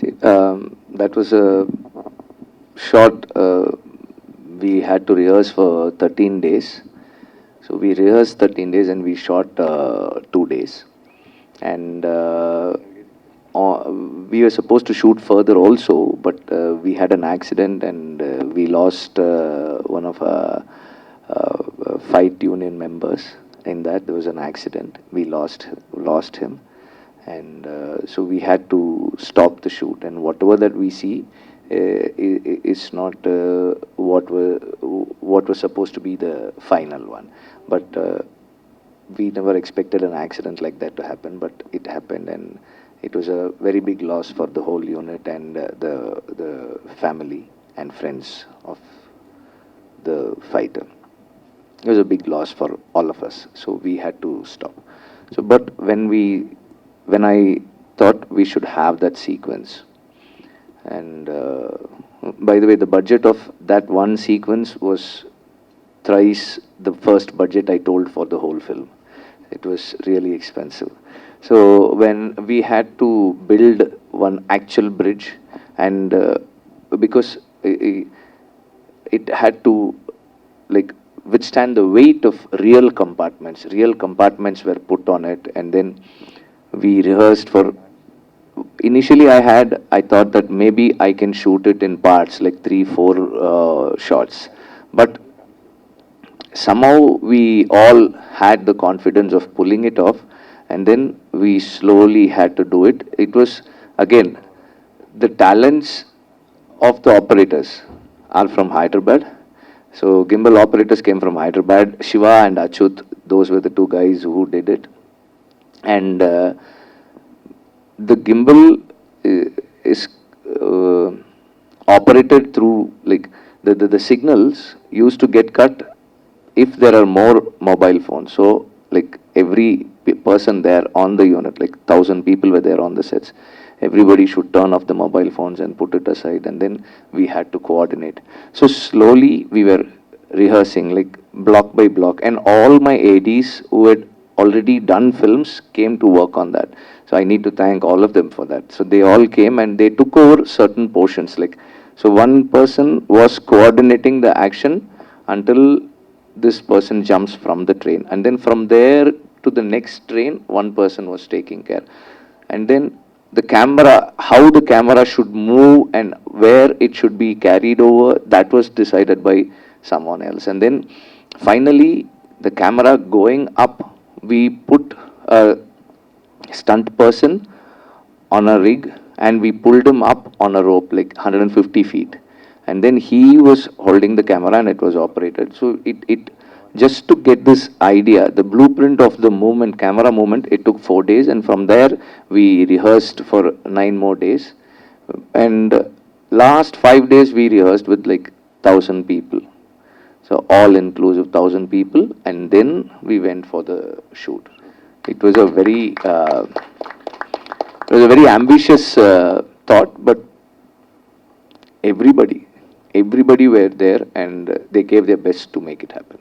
See, that was a short, we had to rehearse for 13 days. So we rehearsed 13 days and we shot 2 days. And we were supposed to shoot further also, but we had an accident and we lost one of our fight union members. In that, there was an accident. We lost him, and so we had to stop the shoot. And whatever that we see is not what was supposed to be the final one. But we never expected an accident like that to happen, but it happened, and it was a very big loss for the whole unit and the family and friends of the fighter. It was a big loss for all of us, so we had to stop. So, but when I thought we should have that sequence, and by the way, the budget of that one sequence was thrice the first budget I told for the whole film. It was really expensive. So when we had to build one actual bridge, and because it had to like withstand the weight of real compartments were put on it, and then we rehearsed for. Initially, I thought that maybe I can shoot it in parts, like 3-4 shots, but somehow we all had the confidence of pulling it off, and then we slowly had to do it. It was, again, the talents of the operators are from Hyderabad. So gimbal operators came from Hyderabad. Shiva and Achut, those were the two guys who did it. And the gimbal is operated through, like, the signals used to get cut if there are more mobile phones. So, like, every person there on the unit, like 1,000 people were there on the sets, everybody should turn off the mobile phones and put it aside, and then we had to coordinate. So slowly we were rehearsing, like block by block, and all my ADs who had already done films came to work on that. So I need to thank all of them for that. So they all came and they took over certain portions. Like, so one person was coordinating the action until this person jumps from the train, and then from there to the next train, one person was taking care. And then the camera, how the camera should move and where it should be carried over, that was decided by someone else. And then finally, the camera going up, we put a stunt person on a rig and we pulled him up on a rope, like 150 feet. And then he was holding the camera and it was operated. So it just to get this idea, the blueprint of the movement, camera movement, it took 4 days, and from there we rehearsed for 9 more days. And last 5 days we rehearsed with like 1,000 people. So all inclusive 1,000 people, and then we went for the shoot. It was a very ambitious thought, but everybody were there and they gave their best to make it happen.